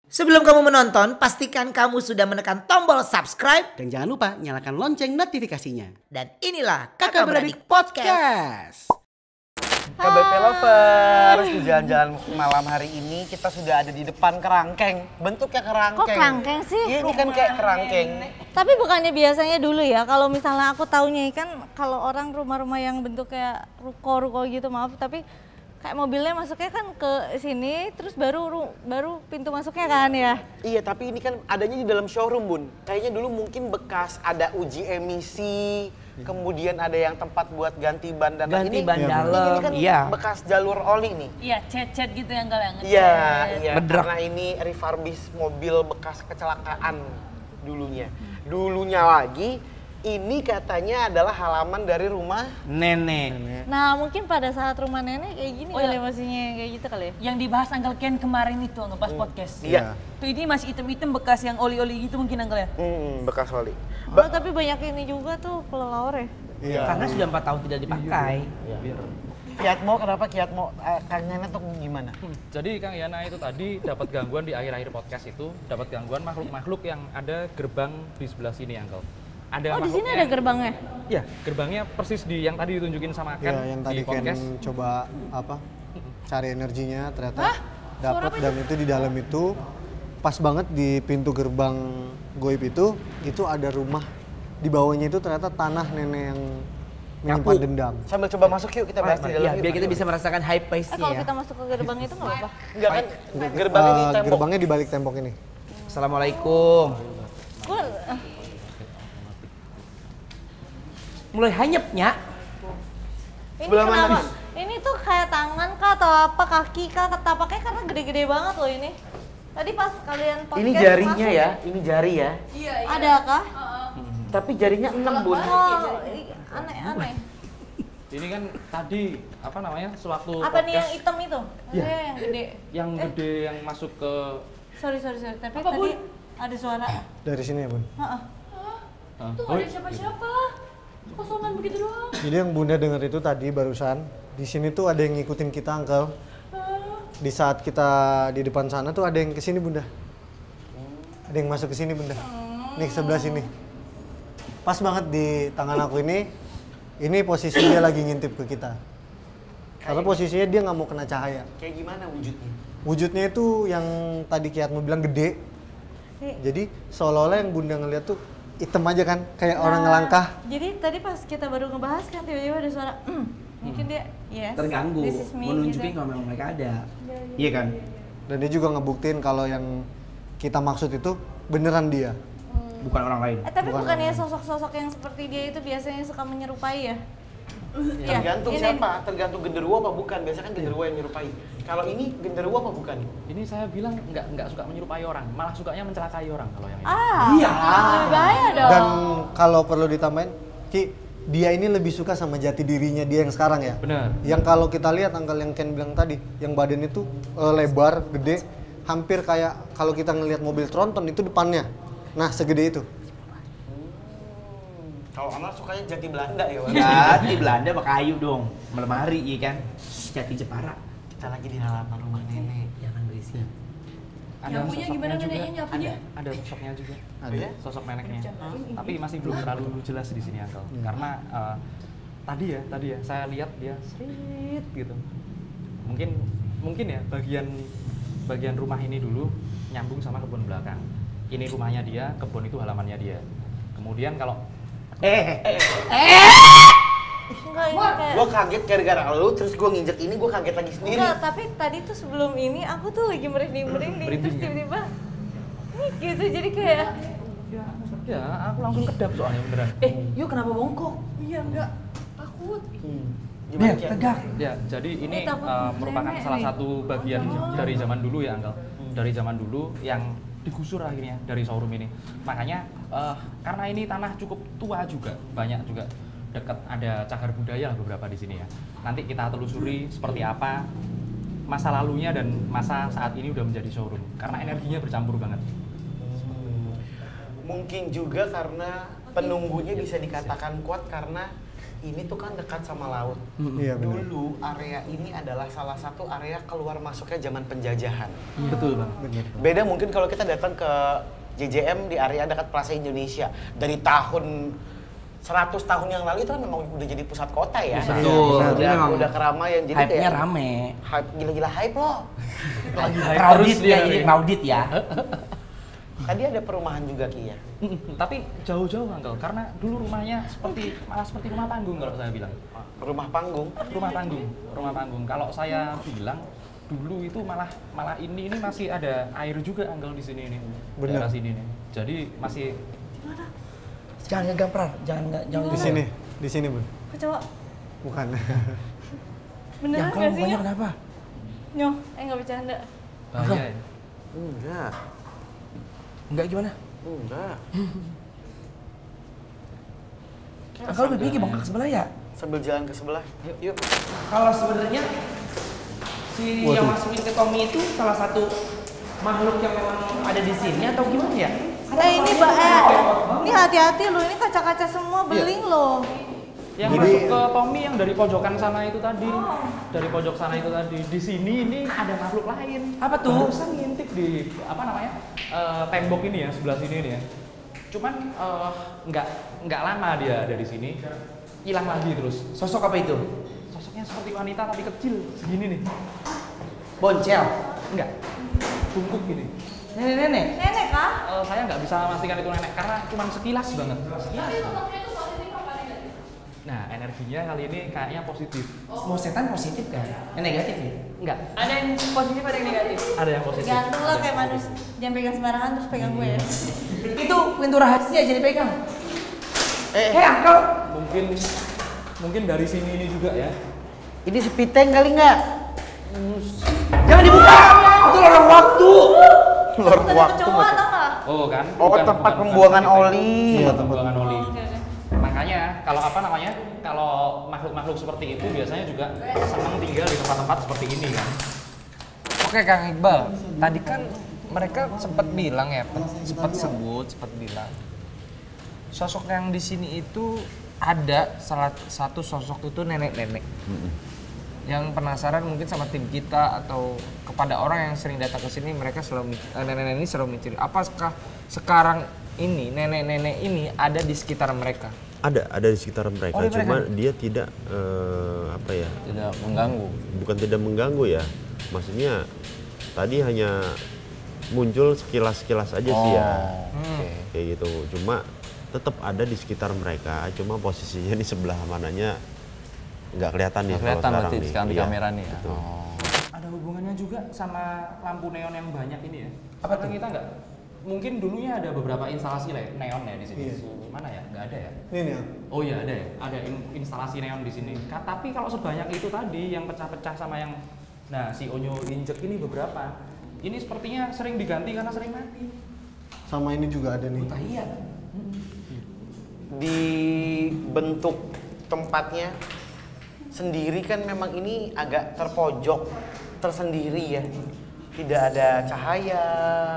Sebelum kamu menonton, pastikan kamu sudah menekan tombol subscribe. Dan jangan lupa nyalakan lonceng notifikasinya. Dan inilah Kakak Beradik Podcast. KBP Lovers, di jalan-jalan malam hari ini kita sudah ada di depan kerangkeng. Bentuknya kerangkeng. Kok kerangkeng sih? Iya, ini kan kayak kerangkeng. Tapi bukannya biasanya dulu ya, kalau misalnya aku taunya kan kalau orang rumah-rumah yang bentuknya ruko-ruko gitu, maaf, tapi kayak mobilnya masuknya kan ke sini, terus baru pintu masuknya kan ya? Iya, tapi ini kan adanya di dalam showroom, Bun. Kayaknya dulu mungkin bekas ada uji emisi, kemudian ada yang tempat buat ganti ban dan Ganti ban ini dalam, kan iya. bekas jalur oli nih. Iya, cet-cet gitu yang kalian ngecat. Iya, Bedrak. karena ini refurbish mobil bekas kecelakaan dulunya. Dulunya lagi, ini katanya adalah halaman dari rumah Nenek. Nah mungkin pada saat rumah nenek kayak gini Oh, kali iya. maksudnya, kayak gitu kali ya? Yang dibahas Uncle Ken kemarin itu, Uncle, pas podcast. Iya. Tuh ini masih item-item bekas yang oli-oli gitu mungkin, Uncle ya? Bekas oli. Oh tapi banyak ini juga tuh kelelawar ya? Iya. Karena sudah 4 tahun tidak dipakai. Kiatmo, kenapa Kiatmo kangennya tuh gimana? Jadi Kang Yana itu tadi dapat gangguan di akhir-akhir podcast itu, dapat gangguan makhluk-makhluk yang ada gerbang di sebelah sini, Uncle. Ada Oh di sini makhluknya- ada gerbangnya? Iya, gerbangnya persis di yang tadi ditunjukin sama Ken Ya, yang tadi di Ken podcast. coba cari energinya ternyata dapat, dan itu di dalam itu pas banget di pintu gerbang goib itu ada rumah, di bawahnya itu ternyata tanah nenek yang menyimpan Nyapu. dendam. Sambil coba masuk yuk, kita bahas di dalam Ya, yuk. biar kita bisa merasakan high pace Kalau ya. kita masuk ke gerbang itu nggak apa-apa? Enggak kan, gerbangnya di tembok. Gerbangnya di balik tembok ini. Assalamualaikum. Gua, Mulai hanyepnya. ini Sebelah mana kenapa? nih? Ini tuh kayak tangan kah atau apa, kaki kah, ketapaknya karena gede-gede banget loh ini. Tadi pas kalian podcast Ini jarinya masuk, ya, ini jari ya. ada kah? Tapi jarinya 6, Bun. Oh, aneh-aneh. Ini kan tadi apa namanya? Sewaktu Apa nih yang podcast hitam itu? Iya. Ada yang gede. yang gede yang masuk ke Sorry. Tapi tadi ada suara. Dari sini ya, Bun. Heeh. Tuh ada siapa-siapa. Kosongan begitu doang. Jadi yang Bunda dengar itu tadi barusan, di sini tuh ada yang ngikutin kita, Uncle. Di saat kita di depan sana tuh ada yang kesini, Bunda. Ada yang masuk ke sini, Bunda. Nih sebelah sini. Pas banget di tangan aku ini posisi dia lagi ngintip ke kita. Karena posisinya dia nggak mau kena cahaya. Kayak gimana wujudnya? Wujudnya itu yang tadi Kiatmo bilang gede. Jadi seolah-olah yang Bunda ngeliat tuh hitam aja kan, kayak orang ngelangkah. Jadi tadi pas kita baru ngebahas kan tiba-tiba ada suara mungkin dia yes, Terganggu. this is me, Menunjukin gitu. kalau memang mereka ada. Iya kan? Dan dia juga ngebuktiin kalau yang kita maksud itu beneran dia. Bukan orang lain. Tapi Bukan bukannya orang. sosok-sosok yang seperti dia itu biasanya suka menyerupai ya? Tergantung ini. siapa, tergantung genderuwo apa bukan. Biasanya kan genderuwo yang menyerupai. Kalau ini genderuwo apa bukan? ini saya bilang nggak suka menyerupai orang, malah sukanya mencelakai orang kalau yang ini. Iya. Lebih bahaya dong. Dan kalau perlu ditambahin, Ki, dia ini lebih suka sama jati dirinya dia yang sekarang ya. Benar. Yang kalau kita lihat Uncle yang Ken bilang tadi, yang badan itu lebar, gede, hampir kayak kalau kita ngelihat mobil tronton itu depannya. Nah, segede itu. Kalau Amal sukanya jati Belanda ya, Wan? Ya, di Belanda pakai kayu dong. Melemari, iya kan? Jati Jepara. Kita lagi di halaman rumah nenek. Jangan berisik. Ada Nyapunya sosoknya gimana juga. neneknya nyapunya? Ada sosoknya juga. Ada. ya? Sosok neneknya. Tapi masih belum terlalu jelas di sini, Uncle. Karena tadi ya saya lihat dia srit gitu. Mungkin ya bagian rumah ini dulu nyambung sama kebun belakang. Ini rumahnya dia, kebun itu halamannya dia. Kemudian kalau Enggak, ini kayak Gue kaget gara-gara lu, terus gue nginjek ini, gue kaget lagi sendiri. enggak, tapi tadi tuh sebelum ini aku tuh lagi merinding-merinding terus Merinding, ya? tiba-tiba gitu, jadi kayak ya aku langsung kedap soalnya beneran. Yuk kenapa bongkok? Iya, enggak. Takut. Gimana Kiat? tegak. Ya, jadi ini takut merupakan nenek salah nih. satu bagian dari zaman dulu ya, Uncle. Dari zaman dulu yang digusur akhirnya dari showroom ini. Makanya karena ini tanah cukup tua juga, banyak juga dekat ada cagar budaya lah beberapa di sini ya. Nanti kita telusuri seperti apa masa lalunya dan masa saat ini udah menjadi showroom. Karena energinya bercampur banget. Mungkin juga karena penunggunya bisa dikatakan kuat karena ini tuh kan dekat sama laut. Iya benar. Dulu area ini adalah salah satu area keluar masuknya zaman penjajahan. Betul bang. Beda mungkin kalau kita datang ke JJM di area dekat Plaza Indonesia. Dari tahun 100 tahun yang lalu itu kan memang udah jadi pusat kota ya. Betul. Udah, Jadi memang udah keramaian. Jadi hype-nya kayak rame. hype, gila-gila hype loh. Lagi hype Crowded terus dia ya, nih. jadi crowded ya. Tadi ada perumahan juga Ki ya. Tapi jauh-jauh Uncle, karena dulu rumahnya malah seperti rumah panggung kalau saya bilang. Rumah panggung. Rumah panggung. Kalau saya bilang dulu itu malah ini masih ada air juga Uncle di sini nih. Bener. Daerah sini nih. Jadi masih Jangan ngegaprar, jangan Di sini Bun. Kecoa. Bukan. Beneran Yang nggak kalau sih? mukanya Nyoh? kenapa? Nyoh, nggak bercanda. bahaya ya. Enggak. Enggak gimana? Enggak. Kalau lebih pergi bangkak sebelah ya? Sambil jalan ke sebelah. Yuk. Kalau sebenarnya si yang masukin ke Tommy itu salah satu makhluk yang memang ada di sini atau gimana ya? Ini hati-hati loh, ini kaca-kaca semua beling loh. Yang Jadi- masuk ke Tommy yang dari pojokan sana itu tadi. Dari pojok sana itu tadi. Di sini ini ada makhluk lain. Apa tuh? Barusan ngintip di tembok ini ya, sebelah sini nih ya. Cuman nggak lama dia dari sini. Hilang lagi terus. Sosok apa itu? Sosoknya seperti wanita tapi kecil, segini nih. Boncel. Enggak. Bungkuk gini. Nenek-nenek. Nenek kah? Saya nggak bisa memastikan itu nenek karena cuma sekilas banget. Sekilas. Nah, energinya kali ini kayaknya positif. Mau setan positif kan? Yang negatif ya? Enggak. Ada yang positif, ada yang negatif. Ada yang positif. Gantung lah kayak manusia. Jangan pegang sembarangan terus pegang gue ya. Itu pintu rahasia jadi pegang. Eh, Uncle. Mungkin dari sini ini juga ya. ini sepiteng kali nggak? Jangan dibuka. Itu lorong waktu. Lord Ada waktu. kecoa atau nggak? Oh kan? Oh, Bukan- tempat bukan- pembuangan bukan oli. Iya, pembuangan oli. Oh, oke, oke. Makanya kalau makhluk-makhluk seperti itu biasanya juga senang tinggal di tempat-tempat seperti ini kan. Oke Kang Iqbal, tadi kan mereka sempat bilang ya, sempat bilang sosok yang di sini itu ada salah satu sosok itu nenek-nenek. Yang penasaran mungkin sama tim kita atau kepada orang yang sering datang ke sini, mereka selalu nenek-nenek ini selalu mencuri. Apakah sekarang ini nenek-nenek ini ada di sekitar mereka? Ada di sekitar mereka, Oh, di mereka. cuma dia tidak Tidak mengganggu. bukan tidak mengganggu ya. Maksudnya tadi hanya muncul sekilas-sekilas aja sih ya. Kayak gitu. Cuma tetap ada di sekitar mereka, cuma posisinya di sebelah mananya nggak kelihatan nih kalau Kelihatan sekarang berarti nih. sekarang di Iya, kamera nih ya. betul. Ada hubungannya juga sama lampu neon yang banyak ini ya. Apa tuh? Kita nggak mungkin dulunya ada beberapa instalasi neon ya di sini. Mana ya? Nggak ada ya? Ini nih. Oh iya ada ya. Ada instalasi neon di sini. Tapi kalau sebanyak itu tadi yang pecah-pecah sama yang si Onyo injek ini beberapa. Ini sepertinya sering diganti karena sering mati. Sama ini juga ada nih. Iya. Di bentuk tempatnya sendiri kan memang ini agak terpojok tersendiri ya, tidak ada cahaya,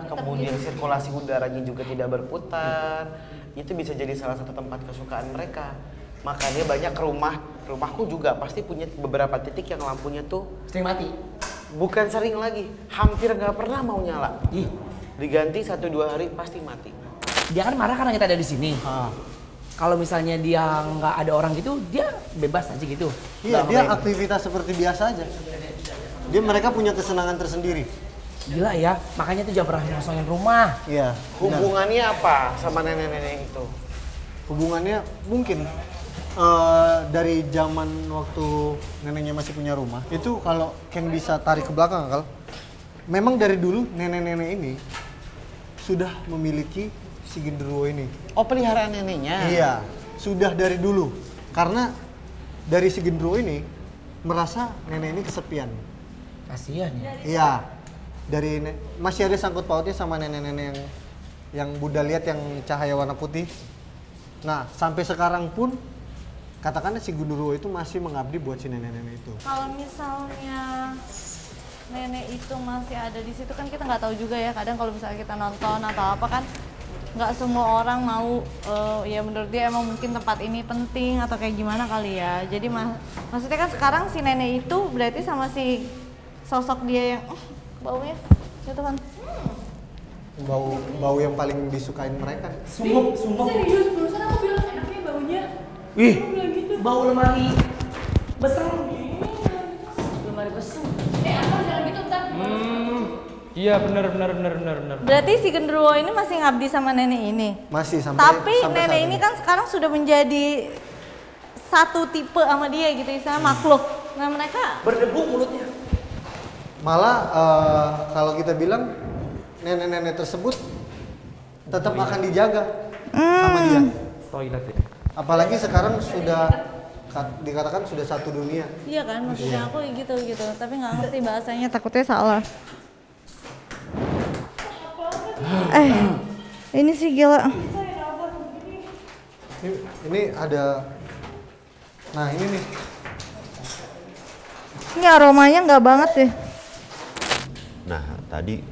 kemudian sirkulasi udaranya juga tidak berputar. Itu bisa jadi salah satu tempat kesukaan mereka. Makanya banyak rumahku juga pasti punya beberapa titik yang lampunya tuh Sering mati. bukan sering lagi, hampir nggak pernah mau nyala. Ih, Diganti 1-2 hari pasti mati. dia kan marah karena kita ada di sini. Kalau misalnya dia nggak ada orang gitu, dia bebas aja gitu. Iya, Nggak dia ngapain. aktivitas seperti biasa aja. Mereka punya kesenangan tersendiri. Gila ya, makanya tuh jangan pernah ngosongin rumah. Iya. benar. Hubungannya apa sama nenek-nenek itu? Hubungannya mungkin dari zaman waktu neneknya masih punya rumah. Itu kalau Ken bisa tarik ke belakang, Kal. Memang dari dulu nenek-nenek ini sudah memiliki si genderuwo ini. Oh, peliharaan neneknya? Iya, sudah dari dulu. Karena dari si genderuwo ini merasa nenek ini kesepian. Kasihan ya. Iya, masih ada sangkut pautnya sama nenek-nenek yang Bunda lihat yang cahaya warna putih. Nah, sampai sekarang pun katakanlah si genderuwo itu masih mengabdi buat si nenek-nenek itu. Kalau misalnya nenek itu masih ada di situ kan kita nggak tahu juga ya. Kadang kalau misalnya kita nonton atau apa kan nggak semua orang mau ya menurut dia emang mungkin tempat ini penting atau kayak gimana kali ya. Jadi maksudnya kan sekarang si nenek itu berarti sama si sosok dia yang baunya itu kan Bau yang paling disukain mereka. Sungguh. Serius, barusan aku bilang enaknya baunya. Wih, bau lemari besar. Lemari besar. Apa jangan gitu bentar. Iya benar. berarti si genderuwo ini masih ngabdi sama nenek ini. Masih sampai Tapi sampai nenek saat ini kan sekarang sudah menjadi satu tipe sama dia gitu, istilah makhluk. Nah mereka Berdebu mulutnya. Malah kalau kita bilang nenek-nenek tersebut tetap akan dijaga sama dia. Toilet ya. Apalagi sekarang sudah dikatakan sudah satu dunia. iya kan maksudnya aku gitu tapi nggak ngerti bahasanya, takutnya salah. Ini sih gila. Ini ada. Nah ini nih. Ini aromanya nggak banget deh. Nah tadi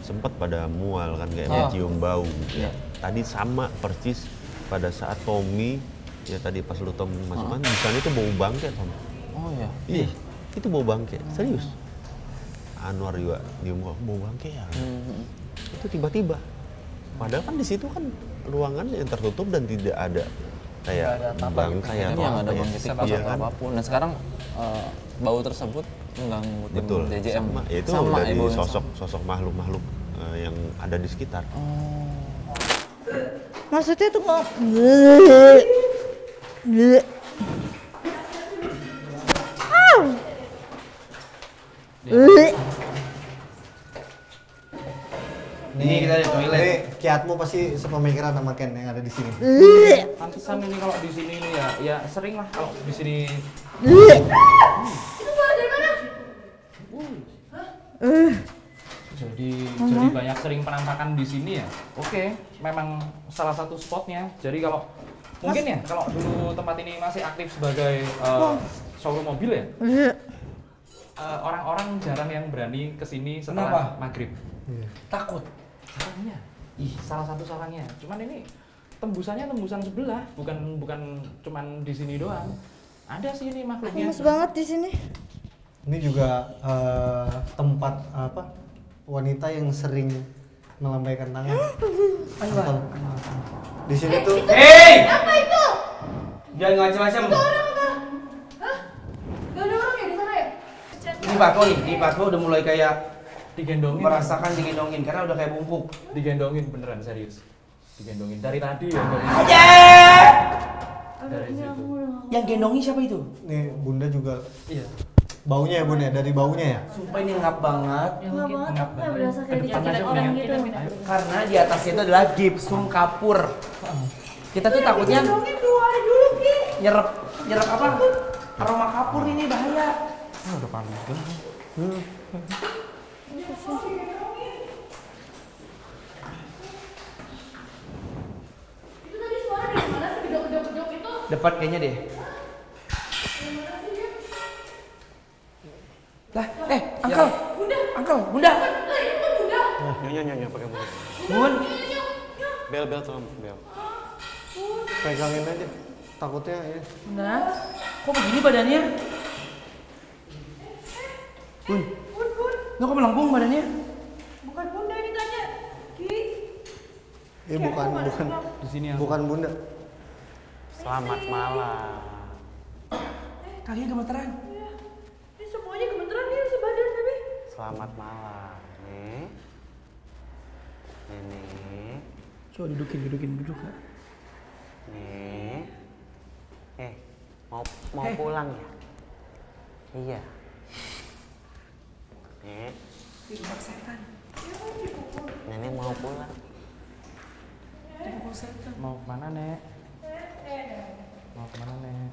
sempat pada mual kan kayaknya cium bau. Ya. Tadi sama persis pada saat Tommy ya tadi pas lu Tom masuk kan di sana itu bau bangke Tom. Oh ya. Iya itu bau bangke serius. Anwar juga nyium bau bangke ya. Itu tiba-tiba. Padahal kan di situ kan ruangan yang tertutup dan tidak ada kayak bangkai atau yang ada apa ya. bangkai Iya kan? apapun. Nah sekarang bau tersebut mengganggu tim Betul. JJM. Sama. Ya, itu sama dari baunya sosok makhluk-makhluk yang ada di sekitar. Maksudnya tuh kok Ini kita di toilet. Ini kiatmu pasti sepemikiran sama Ken yang ada di sini. Pantesan ini kalau di sini ini ya sering lah kalau di sini. Itu suara dari mana? Jadi banyak sering penampakan di sini ya. Oke, memang salah satu spotnya. Jadi kalau mungkin ya kalau dulu tempat ini masih aktif sebagai showroom mobil ya. Orang-orang jarang yang berani kesini setelah maghrib. Takut. Sarangnya, salah satu sarangnya. Cuman ini tembusannya tembusan sebelah, bukan cuman di sini doang. Ada sih ini makhluknya. panas banget di sini. Ini juga tempat wanita yang sering melambaikan tangan. Atau di sini tuh. Hei! Apa itu? Jangan macam-macam. Itu orang apa? Hah? Gak ada orang ya di sana ya? Ini Pak Ko udah mulai kayak Digendongin. merasakan digendongin karena udah kayak bungkuk. Digendongin beneran serius. Digendongin dari tadi ya. Dari situ. Yang gendongin siapa itu? Nih Bunda juga Iya. baunya ya Bun ya, dari baunya ya. Sumpah ini ngap banget. Nggak berasa kayak Depan dicekin aja, orang Bun, ya. gitu. Karena di atasnya itu adalah gipsum kapur. Kita tuh takutnya nyerap apa? Aroma kapur ini bahaya. Udah panas banget. Itu tadi suara dari mana sih? Gedok-gedok itu? Depan kayaknya deh. Lah, Uncle. Bunda. Lah itu kan bunda. Nyonya pakai mulut. Bun. Bel tolong bel. Pegangin aja. Takutnya ya. Nah, kok begini badannya? Bun. Nggak kok melengkung badannya? Bukan bunda ini tanya. Bukan Di sini bukan Bunda. Selamat malam. Kalian gemeteran. Ini semuanya gemeteran nih sebadan tapi. Selamat malam. Nih. Coba dudukin duduk. Nih. Mau pulang ya? Iya. Nih. Dibak setan. Nenek mau pulang. Dibak setan. mau kemana Nek? Mau kemana Nek?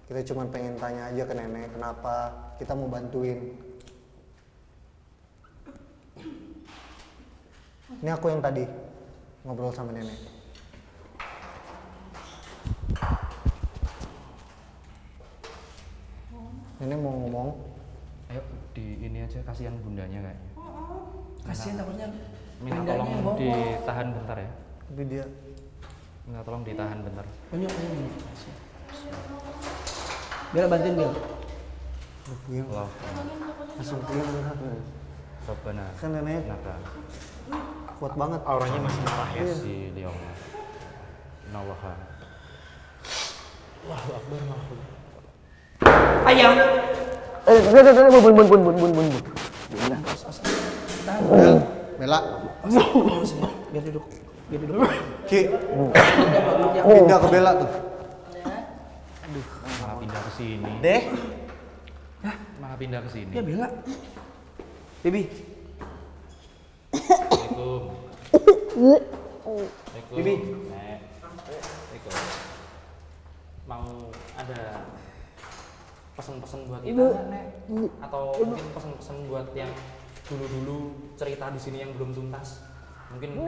Kita cuma pengen tanya aja ke nenek kenapa kita mau bantuin. Ini aku yang tadi ngobrol sama nenek. Nenek mau ngomong. Ayo di ini aja kasihan bundanya kayaknya. Kasihan takutnya. Minta pindahnya tolong bongkok. ditahan bentar ya. Tapi dia Minta tolong ditahan bentar. Nyok. Biar bantuin Bil. puyeng. Allah. Langsung puyeng beneran. Rabbana. Kan nenek Naka. kuat banget. Auranya masih marah ya. Si Liong. Innallaha. Ayam. Bun. Bella. Biar duduk. Ki. Pindah ke Bella tuh. Malah pindah ke sini. Deh, Malah pindah ke sini. Ya Bella. Bibi. Assalamualaikum. Assalamualaikum. Bibi. Nek. Assalamualaikum. Mau ada pesan-pesan buat kita nggak, Nek? Atau mungkin pesan-pesan buat yang dulu-dulu cerita di sini yang belum tuntas? Mungkin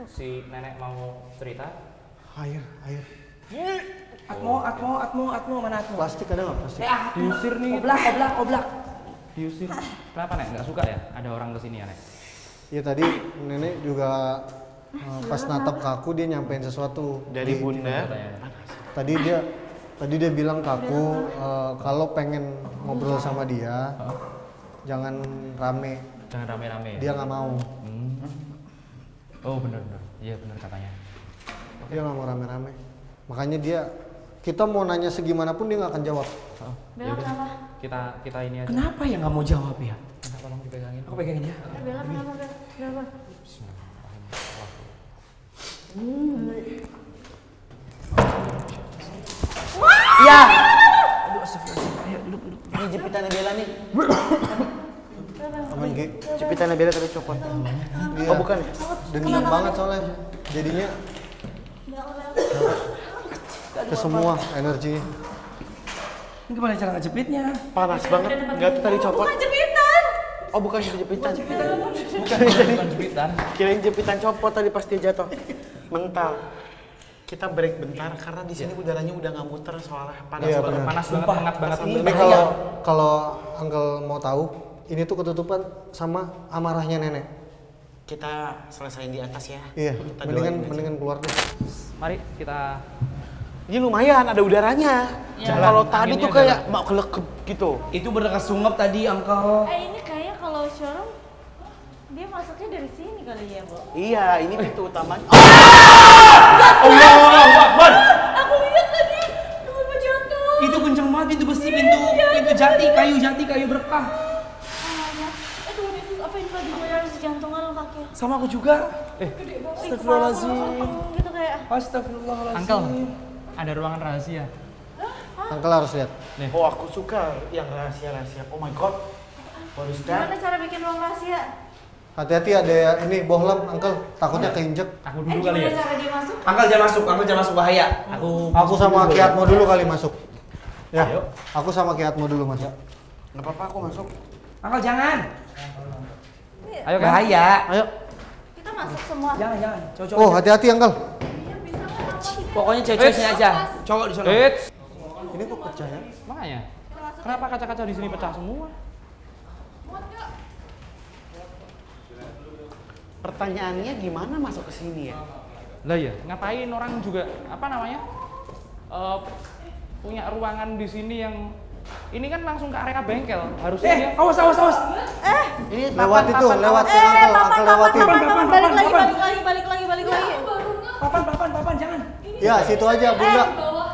si nenek mau cerita? Air. Atmo, mana Atmo? Plastik ada nggak plastik? Diusir nih. Oblak. Diusir. Kenapa, Nek? Nggak suka ya ada orang kesini ya, Nek? Ya tadi nenek juga pas natap ke aku dia nyampein sesuatu dari Bunda. Tadi dia bilang ke aku kalau pengen ngobrol sama dia jangan rame. Jangan rame-rame. Dia nggak mau. Oh benar. Iya benar katanya. Dia nggak mau rame-rame. Makanya kita mau nanya segimana pun dia nggak akan jawab. Bella kenapa? Kita ini aja. Kenapa ya nggak mau jawab ya? Minta tolong dipegangin. Aku pegangin ya. Bella kenapa? Bella? Kenapa? Ya. Aduh, astagfirullahaladzim. Ayo duduk. Ini jepitannya Bella nih. Aman Ki. Jepitannya Bella tadi copot. Iya. Oh bukan ya? Dengin banget soalnya. Jadinya ke semua energinya. Ini gimana cara ngejepitnya? Panas banget. Enggak tuh tadi copot. Bukan jepitan. Oh bukan itu jepitan. Bukan jepitan. Kirain jepitan copot tadi pas dia jatuh. Mental. Kita break bentar karena di sini udaranya udah nggak muter soalnya panas Iya, banget. benar. Panas banget, hangat banget. Ini kalau Uncle mau tahu, ini tuh ketutupan sama amarahnya nenek. Kita selesain di atas ya. Iya, Kita doain aja. mendingan keluar deh. Mari kita. Ini lumayan ada udaranya. Kalau tadi tuh anginnya kayak mau kelekep gitu. Itu bener kesungap tadi, Angkel. Ini kayaknya kalau showroom dia masuknya dari sini kali ya, Bu. Iya, ini pintu utamanya. Allah Akbar. Aku lihat tadi, tiba-tiba jatuh. Itu kenceng banget pintu besi, pintu jati, kayu berkah. Aduh, Yesus, apa ini lagi goyang sejantungan lo kaki? Sama aku juga. Gede banget. Astagfirullahaladzim. Gitu kayak. Astagfirullahaladzim. Angkel, ada ruangan rahasia. Uncle harus lihat. Oh, aku suka yang rahasia-rahasia. Oh my god. What is Gimana that? cara bikin ruang rahasia? Hati-hati ada ini bohlam, Uncle. Takutnya keinjek. Aku dulu kali ya. Gimana cara dia masuk? Angkel jangan masuk bahaya. Aku sama Ki Atmo dulu kali masuk. Ya, aku sama Ki Atmo dulu masuk. Nggak apa-apa, aku masuk. Angkel jangan. Ayo kan. Bahaya. Ayo. Kita masuk semua. Jangan. Cowok. Oh, hati-hati Uncle. Pokoknya cewek sini aja. Cowok di sana. Ini kok pecah ya? Makanya. Kenapa kaca-kaca di sini pecah semua? Pertanyaannya gimana masuk ke sini ya? Lah ya, ngapain orang juga apa namanya? Punya ruangan di sini yang ini kan langsung ke area bengkel. Harusnya dia Awas. Ini Lewat itu, lewat Eh, Uncle lewatin. balik lagi. Papan, jangan. Ya, situ aja, Bunda.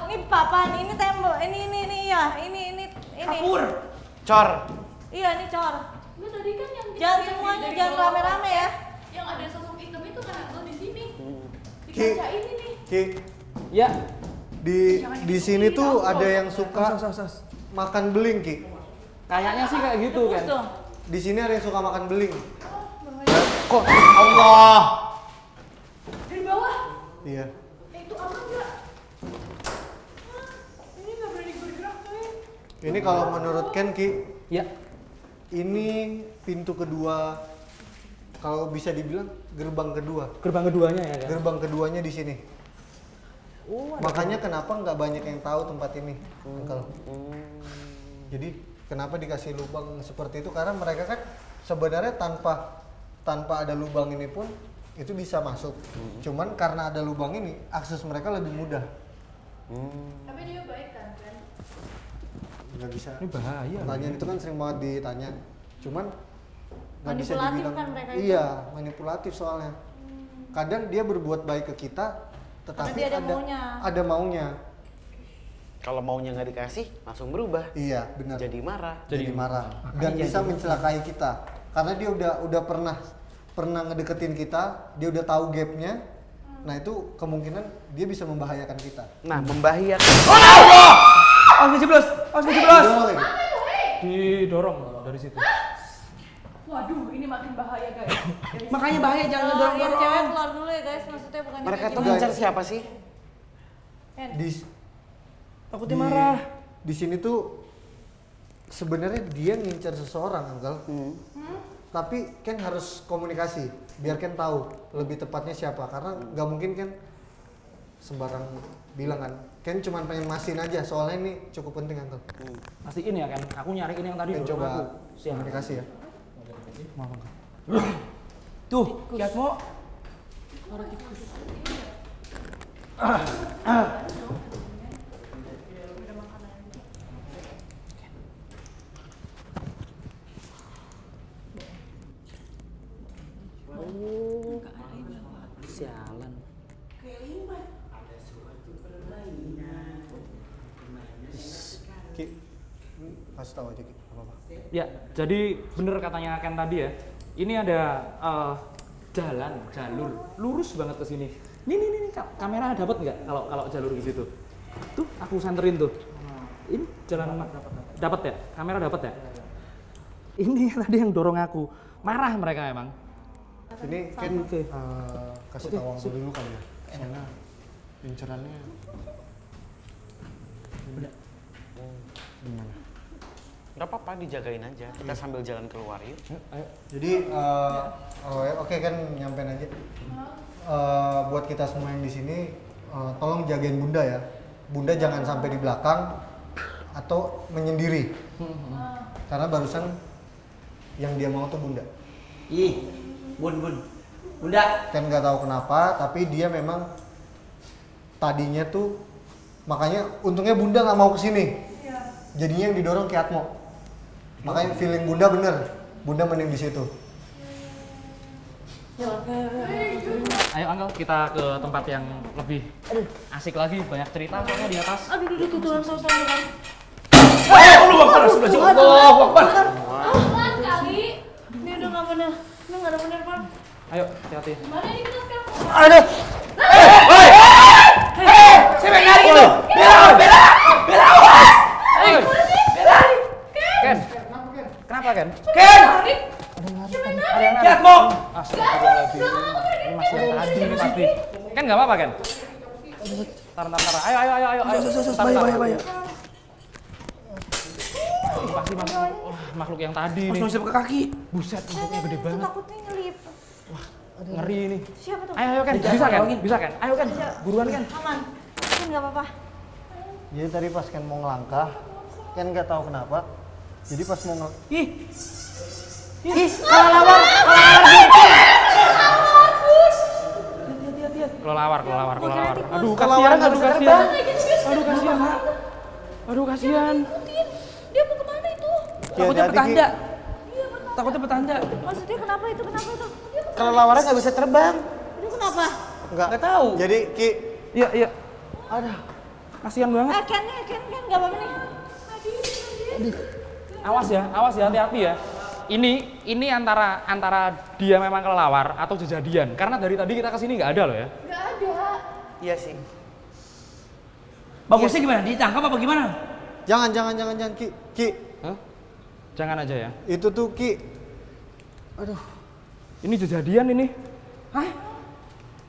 Ini papan, ini tembok, ini ya, ini. Kapur. cor. Iya, ini cor. Lu tadi kan yang Jangan semuanya, jangan rame-rame ya. yang ada sosok hitam itu kan lo di sini. Di Ki. kaca ini nih. Ki, ya di sini tuh ada yang suka makan beling, Ki. kayaknya sih kayak gitu kan. Terus dong. Di sini ada yang suka makan beling. Kok Allah. Dari bawah. Iya. Itu aman nggak? Ini nggak berani bergerak tuh. Ini kalau menurut Ken, Ki, Ya. ini pintu kedua. Kalau bisa dibilang gerbang kedua. Gerbang keduanya ya kan? Gerbang keduanya di sini. Makanya kenapa nggak banyak yang tahu tempat ini, Uncle. Jadi kenapa dikasih lubang seperti itu? Karena mereka kan sebenarnya tanpa tanpa ada lubang ini pun itu bisa masuk. Cuman karena ada lubang ini, akses mereka lebih mudah. Tapi dia baik kan? Nggak bisa. Ini bahaya. Pertanyaan itu kan sering banget ditanya. Cuman nggak bisa Manipulatif dibilang. kan mereka itu. Iya, manipulatif soalnya. Kadang dia berbuat baik ke kita, tetapi dia ada maunya. Kalau maunya nggak dikasih, langsung berubah. Iya, benar. Jadi marah. Jadi marah. Dan bisa mencelakai kita. Karena dia udah pernah ngedeketin kita, dia udah tahu gapnya. Nah itu kemungkinan dia bisa membahayakan kita. Nah, membahayakan. Awas ngejeblos, awas ngejeblos. Didorong dari situ. Waduh, ini makin bahaya guys. Makanya bahaya jangan Yang dorong-dorong. cewek keluar dulu ya guys, maksudnya bukan Mereka tuh gimana. ngincar siapa sih? Di Takutnya marah. Di sini tuh sebenarnya dia ngincar seseorang, Uncle. Tapi Ken harus komunikasi, biar Ken tahu lebih tepatnya siapa. Karena nggak mungkin Ken sembarang bilang kan. Ken cuma pengen mastiin aja, soalnya ini cukup penting, Uncle. Pastiin ya kan, aku nyariin yang tadi. Ken dorong coba aku. Siap. komunikasi ya. Tuh, lihat mau. Sialan. Ki, kasih tahu aja Ki, apa-apa. Ya, jadi bener katanya Ken tadi ya. Ini ada jalur lurus banget ke sini. Nih, kamera dapat nggak kalau jalur ke situ? Tuh, aku senterin tuh. Ini jalan dapat ya? Kamera dapat ya? Ini tadi yang dorong aku. Marah mereka emang. Ini Ken kasih tahu aku dulu kan ya. Soalnya incerannya gimana? Nggak apa-apa, dijagain aja. Kita sambil jalan keluar yuk. Ayo. Jadi oke kan nyampein aja. Buat kita semua yang di sini, tolong jagain Bunda ya. Bunda jangan sampai di belakang atau menyendiri. Karena barusan yang dia mau tuh Bunda. Ih, Bunda. Kan nggak tahu kenapa, tapi dia memang tadinya tuh makanya untungnya Bunda nggak mau kesini. Jadinya yang didorong Ki Atmo. Makanya feeling Bunda bener. Bunda mending di situ. Ayo Angkel, kita ke tempat yang lebih asik lagi, banyak cerita soalnya di atas. Aduh, tuh, kan. Allahu Akbar, Allahu Akbar. Pelan kali. Ini udah nggak bener. Ini nggak ada bener, Pak. Ayo, hati-hati. Gimana ini kita sekarang? Aduh. Siapa yang nyari itu? Bella, awas. Bella. Ken, kenapa Ken? Ken. Ada yang Lihat mau. Astagfirullahaladzim. Ini masih yang tadi ini pasti. Ken nggak apa-apa Ken? Tar. Ayo. Bahaya. Pasti makhluk yang tadi nih. Langsung ke kaki. Buset, makhluknya gede banget. Takutnya ngelip. Ngeri ini. Siapa tuh? Ayo Ken, bisa Ken? Ayo Ken, buruan Ken. Aman. Kan nggak apa-apa. Jadi tadi pas Ken mau ngelangkah, Ken nggak tahu kenapa. Jadi pas mau Ih, kelelawar. Kelelawar. Aduh, Kelelawar nggak bisa terbang. Aduh, kasihan. Dia mau kemana itu? Takutnya petanda. Takutnya petanda. Maksudnya kenapa itu? Kelelawarnya nggak bisa terbang. Itu kenapa? Nggak tahu. Jadi Ki, Iya. Aduh, kasihan banget. Ken nggak apa-apa nih. Awas ya, hati-hati ya. Ini antara dia memang kelelawar atau kejadian. Karena dari tadi kita kesini nggak ada loh ya. Nggak ada. Iya sih. Bagusnya gimana? Ditangkap apa gimana? jangan Ki. Hah? Jangan aja ya. Itu tuh Ki. Aduh. Ini kejadian ini. Hah?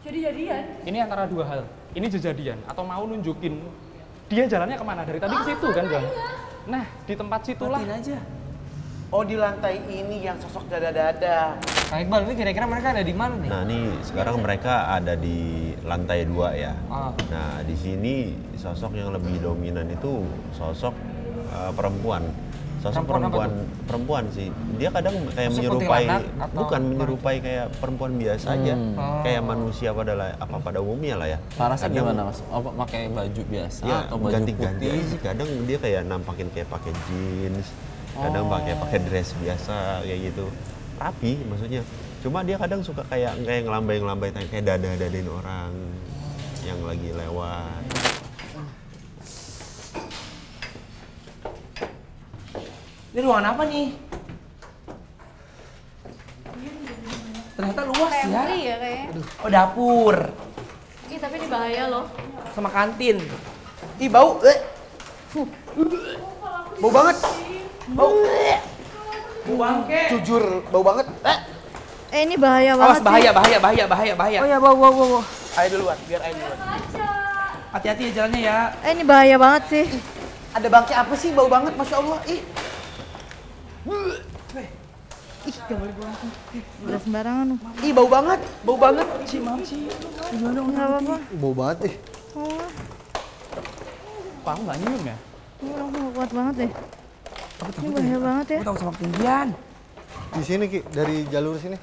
Jadi-jadian? Ini antara dua hal. Ini kejadian atau mau nunjukin dia jalannya kemana? Dari tadi ke situ kan, Bang? Nah, di tempat situlah. Matiin aja. Oh, di lantai ini yang sosok dada-dada. Kang Iqbal, ini kira-kira mereka ada di mana nih? Nah, ini sekarang mereka ada di lantai 2 ya. Ah. Nah, di sini sosok yang lebih dominan itu sosok perempuan. Sosok Perempuan perempuan sih. Dia kadang kayak Sosok menyerupai, kuntilanak atau bukan menyerupai kayak perempuan biasa aja, kayak manusia pada umumnya lah ya. Parasnya Kadang- gimana mas? Oh, pakai baju biasa Ya, atau baju ganti-ganti putih? sih. Kadang dia kayak nampakin kayak pakai jeans, kadang pakai dress biasa kayak gitu. Rapi maksudnya. Cuma dia kadang suka kayak ngelambai-ngelambai kayak dadain orang yang lagi lewat. Ini ruangan apa nih? Ternyata luas ya. Pantry ya kayaknya. Oh, dapur Ih, tapi ini bahaya loh. sama kantin. Ih, bau. Bau banget. Bau. Bau bangke. Jujur, bau banget. Ini bahaya Awas, banget bahaya. Oh ya, bau. Ayo duluan, biar ayo duluan. Hati-hati ya jalannya ya. Ini bahaya banget sih. Ada bangke apa sih? Bau banget, Masya Allah. Ih. Udah sembarangan. Ih, bau banget. Bau banget. Maaf sih. Enggak apa-apa. Bau banget ih. Oh, Kamu nggak nyium ya? aku kuat banget deh. Ini bahaya banget ya. Aku tahu sama ketinggian. Di sini Ki, dari jalur sini.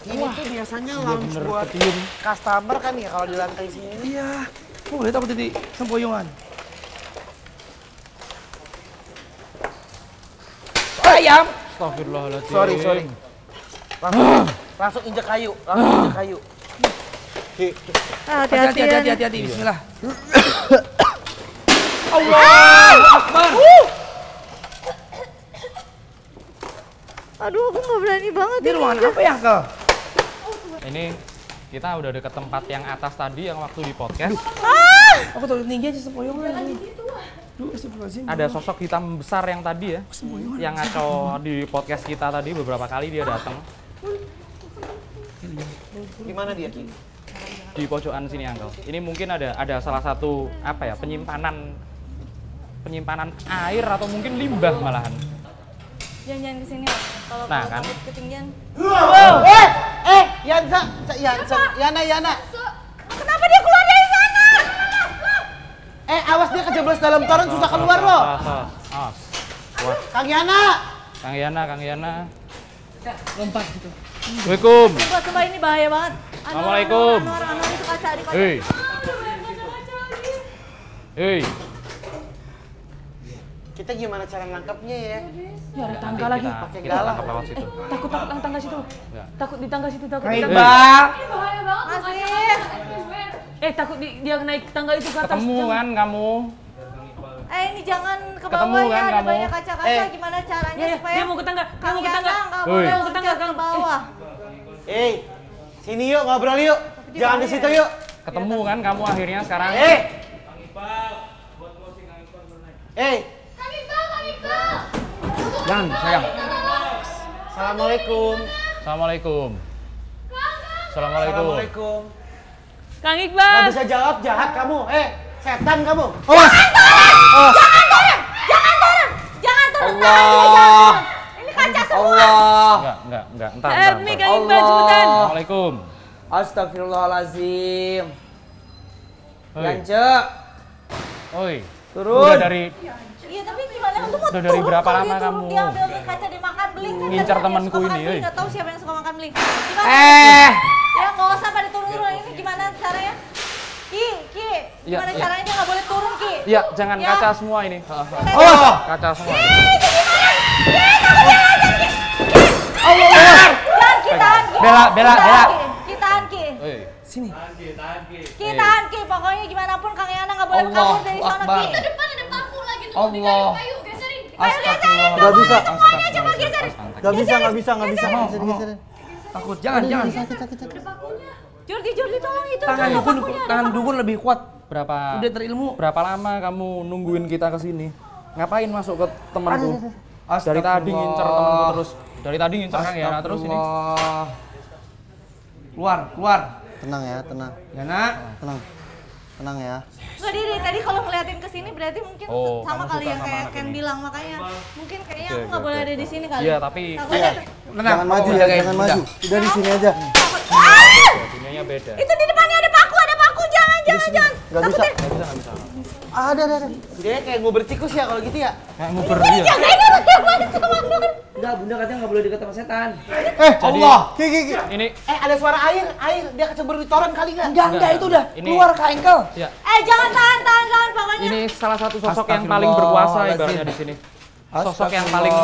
Ini tuh biasanya lounge buat customer kan ya kalau di lantai sini. Iya. Oh, lihat aku jadi sempoyongan. Ayam. Astagfirullahaladzim. Sorry. Langsung injek kayu. Ki, Hati-hati ya. Hati-hati. Bismillah. Allahu Akbar. Aduh, aku nggak berani banget. Ini ruangan apa ya, Kak? Ini kita udah deket tempat yang atas tadi yang waktu di podcast. Aku tahu tinggi aja sempoyongan. Duh, astagfirullahaladzim. Ada sosok hitam besar yang tadi ya, yang ngaco di podcast kita tadi beberapa kali dia datang Di mana dia, Ki? di pojokan sini, Uncle. Ini mungkin ada salah satu apa ya, penyimpanan air atau mungkin limbah malahan. Jangan kesini ya. Kalau Nah, kan. takut ketinggian. Yana. Kenapa dia keluar dari sana? Awas dia kejeblos dalam toren susah keluar loh. Awas. Kang Yana. Kang Yana. Lompat gitu. Assalamualaikum. Coba ini bahaya banget. Assalamualaikum. Anwar itu kaca di kaca. Hei. Kita gimana cara nangkapnya ya? Ya ada tangga lagi. Kita tangkap lewat situ. Takut tangga situ. Enggak. Takut di tangga situ, takut. Baik, Ini Bang. bahaya banget. Masih. Takut dia naik tangga itu ke atas. Ketemu kan kamu? Ini jangan ke Ketemu bawah ya. kan Ada kamu? banyak kaca-kaca. Gimana caranya Ya, supaya dia mau ke tangga. Kang Yana nggak Woi. boleh Mau ke tangga, loncat ke Kang. bawah. Sini yuk ngobrol yuk. Jangan di situ yuk. Ketemu kan kamu akhirnya sekarang? Jangan, sayang. Assalamualaikum. Assalamualaikum. Assalamualaikum. Kang Gak Iqbal. bisa jawab, jahat kamu. Setan kamu. Jangan turun tangan dia, jangan turun. Ini kaca semua. Enggak. Entar. Help me Kang Iqbal cepetan. Assalamualaikum. Astagfirullahaladzim. Hoi. Yance. Oi. Turun. Udah dari Iya, tapi gimana? Lu mau Udah dari turun, berapa kalau lama dia turun, kamu? Dia ambil kaca dimakan beling kan. Ngincar tadi dia temanku suka makan ini, beling, oi. nggak tahu siapa yang suka makan beling. Gimana? Ya nggak usah pada turun-turun. Ini gimana caranya? Ki, Iya, gimana iya. caranya dia nggak boleh turun, Ki? Ya, jangan Ya. kaca semua ini. Kaca semua. Jangan Ki, tahan Ki. Bella. Ki, tahan Ki. Oi. Sini. Ki, tahan Ki. Pokoknya gimana pun Kang Yana nggak boleh Allahu kabur dari sana, Akbar. Ki. Depan ada paku lagi tuh. Allah. Ayo geserin. Astagfirullah. nggak bisa. Coba geser. Nggak bisa. Bisa digeserin. Takut, jangan. Jordi, tolong itu. Tangan tuh, dukun, pakunya, ada tangan paku. dukun lebih kuat. Berapa Udah terilmu. berapa lama kamu nungguin kita ke sini? Ngapain masuk ke temanku? Dari tadi ngincer temanku terus. Dari tadi ngincer Kang Yana terus ini. Astagfirullah. Keluar. Tenang ya, tenang. Yana. Tenang ya. Nggak, dia tadi kalau ngeliatin ke sini berarti mungkin Oh, sama kamu kali suka yang sama kayak anak Ken ini. bilang, makanya mungkin kayaknya Oke, aku nggak oke, boleh oke. ada di sini kali. Iya, tapi Takutnya Tenang. Jangan maju ya, Jagain. jangan maju. Udah di sini aja. dunianya beda. itu di depannya ada paku, jangan. Nggak bisa. Nggak bisa. Ada. Dia kayak nguber tikus ya kalau gitu ya? Kayak nguber dia. Jagain aku tiap hari sama Nur. Enggak, Bunda katanya nggak boleh deket sama setan. Allah! Ki. Ini Ada suara air. Dia kecebur di toren kali nggak? Enggak, itu udah Ini- keluar Kak Engkel. ya, Jangan tahan pokoknya. ini salah satu sosok yang paling berkuasa ibaratnya di sini. Sosok yang paling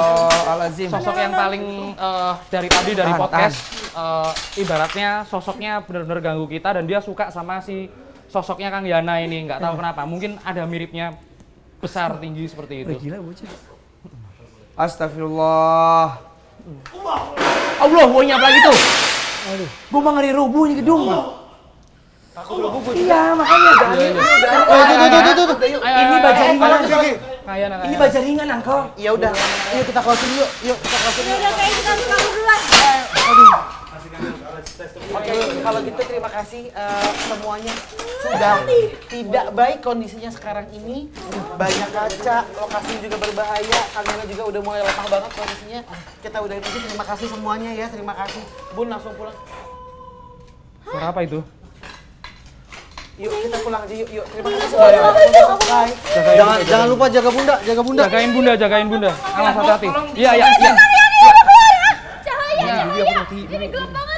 dari tadi dari podcast ibaratnya sosoknya benar-benar ganggu kita dan dia suka sama si sosoknya Kang Yana ini, nggak tahu kenapa. Mungkin ada miripnya besar tinggi seperti itu. Gila bocah. Astagfirullah. Allah, bunyi apa lagi tuh? Aduh. Gua mah ngeri rubuh nih gedung. Takut rubuh gue. Iya, makanya dari Tuh. ini baja ringan. Ini baja ringan, Angkel. Ya udah, yuk kita closing yuk. Yuk kita closing yuk. Udah kayak kita kabur duluan. Oke, kalau gitu terima kasih semuanya. Sudah tidak baik kondisinya sekarang ini. Banyak kaca, lokasi juga berbahaya. Kamera juga udah mulai lemah banget kondisinya. Kita udah ini terima kasih semuanya ya, terima kasih. Bun langsung pulang. Suara apa itu? Yuk kita pulang aja yuk. Terima kasih semuanya. Bye. Jangan lupa jaga Bunda. Jagain Bunda. Awas hati-hati. Iya. Cahaya. Ini gelap banget.